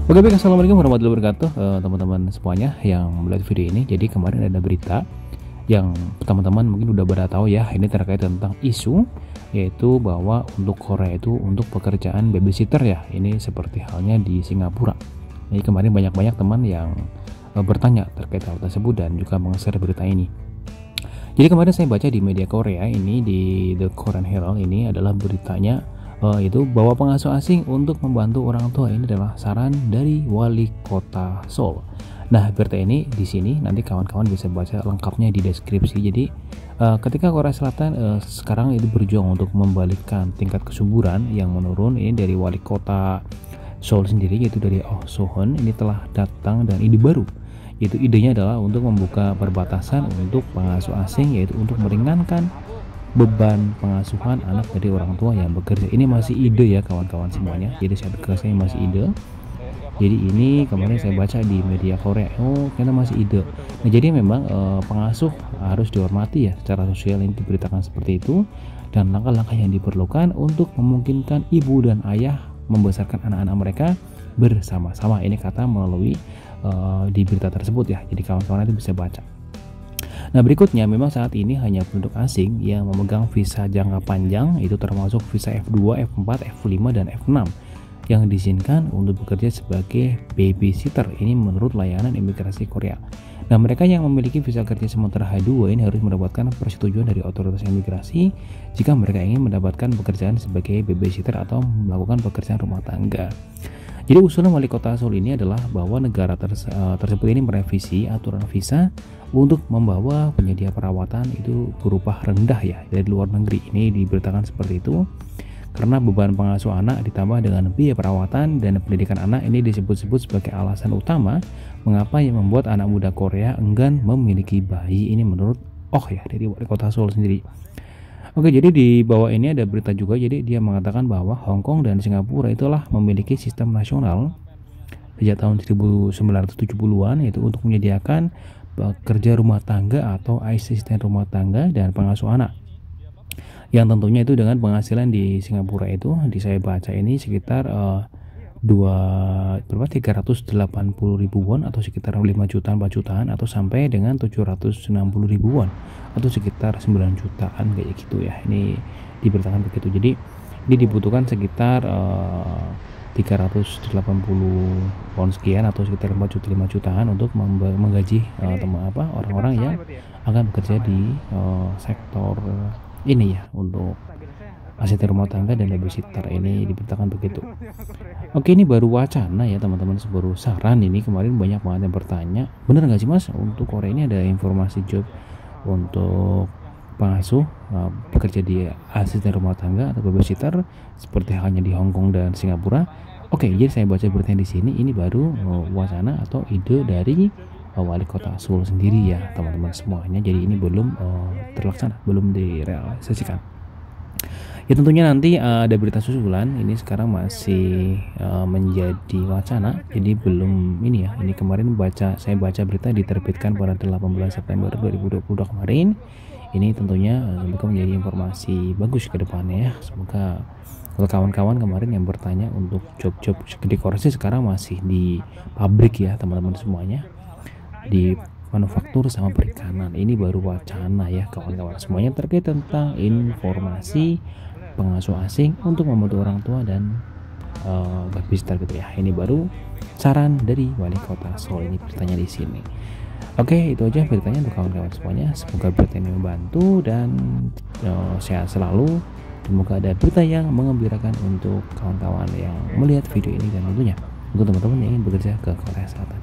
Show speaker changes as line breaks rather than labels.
Oke baik, assalamualaikum warahmatullahi wabarakatuh, teman-teman semuanya yang melihat video ini. Jadi kemarin ada berita yang teman-teman mungkin udah pada tahu ya, ini terkait tentang isu yaitu bahwa untuk Korea itu untuk pekerjaan babysitter ya, ini seperti halnya di Singapura. Jadi kemarin banyak teman yang bertanya terkait hal tersebut dan juga meng-share berita ini. Jadi kemarin saya baca di media Korea ini, di The Korean Herald, ini adalah beritanya itu bahwa pengasuh asing untuk membantu orang tua ini adalah saran dari wali kota Seoul. Nah, berita ini di sini nanti kawan-kawan bisa baca lengkapnya di deskripsi. Jadi ketika Korea Selatan sekarang itu berjuang untuk membalikkan tingkat kesuburan yang menurun ini dari wali kota Seoul sendiri, yaitu dari Oh So-hun, ini telah datang dan ide baru, yaitu idenya adalah untuk membuka perbatasan untuk pengasuh asing, yaitu untuk meringankan beban pengasuhan anak dari orang tua yang bekerja. Ini masih ide ya kawan-kawan semuanya, jadi saya masih ide. Jadi ini kemarin saya baca di media Korea, oh ternyata masih ide. Nah jadi memang pengasuh harus dihormati ya, secara sosial ini diberitakan seperti itu, dan langkah-langkah yang diperlukan untuk memungkinkan ibu dan ayah membesarkan anak-anak mereka bersama-sama, ini kata melalui di berita tersebut ya. Jadi kawan-kawan nanti bisa baca. Nah berikutnya, memang saat ini hanya penduduk asing yang memegang visa jangka panjang, itu termasuk visa F2, F4, F5, dan F6 yang diizinkan untuk bekerja sebagai babysitter. Ini menurut layanan imigrasi Korea. Nah mereka yang memiliki visa kerja sementara H2 ini harus mendapatkan persetujuan dari otoritas imigrasi jika mereka ingin mendapatkan pekerjaan sebagai babysitter atau melakukan pekerjaan rumah tangga. Jadi usulan wali kota Seoul ini adalah bahwa negara tersebut ini merevisi aturan visa untuk membawa penyedia perawatan itu berupah rendah ya dari luar negeri. Ini diberitakan seperti itu karena beban pengasuh anak ditambah dengan biaya perawatan dan pendidikan anak ini disebut-sebut sebagai alasan utama mengapa yang membuat anak muda Korea enggan memiliki bayi. Ini menurut ya dari wali kota Seoul sendiri. Oke, jadi di bawah ini ada berita juga. Jadi dia mengatakan bahwa Hong Kong dan Singapura itulah memiliki sistem nasional sejak tahun 1970-an, yaitu untuk menyediakan pekerja rumah tangga atau asisten rumah tangga dan pengasuh anak. Yang tentunya itu dengan penghasilan di Singapura itu, saya baca ini sekitar 380 ribu won atau sekitar 5 jutaan 4 jutaan atau sampai dengan 760 ribu won atau sekitar 9 jutaan kayak gitu ya. Ini diberitakan begitu. Jadi ini dibutuhkan sekitar 380 won sekian atau sekitar 5 jutaan untuk menggaji orang-orang yang akan bekerja di sektor ini ya, untuk asisten rumah tangga dan babysitter. Ini diberitakan begitu. Oke, ini baru wacana ya teman-teman, baru saran. Ini kemarin banyak banget yang bertanya, bener nggak sih mas untuk Korea ini ada informasi job untuk pengasuh bekerja di asisten rumah tangga atau babysitter seperti halnya di Hong Kong dan Singapura. Oke, jadi saya baca berita di sini, ini baru wacana atau ide dari wali kota Seoul sendiri ya teman-teman semuanya. Jadi ini belum terlaksana, belum direalisasikan. Ya tentunya nanti ada berita susulan. Ini sekarang masih menjadi wacana, jadi belum ini ya. Ini kemarin saya baca berita diterbitkan pada 18 September 2022 kemarin. Ini tentunya semoga menjadi informasi bagus ke depannya ya. Semoga untuk kawan-kawan kemarin yang bertanya untuk job-job dekorasi sekarang masih di pabrik ya teman-teman semuanya, di manufaktur sama perikanan. Ini baru wacana ya kawan-kawan semuanya terkait tentang informasi pengasuh asing untuk membantu orang tua dan babysitter gitu ya. Ini baru saran dari wali kota Seoul, ini bertanya di sini. Oke, itu aja beritanya untuk kawan-kawan semuanya. Semoga berita ini membantu dan sehat selalu. Semoga ada berita yang mengembirakan untuk kawan-kawan yang melihat video ini dan tentunya untuk teman-teman yang ingin bekerja ke Korea Selatan.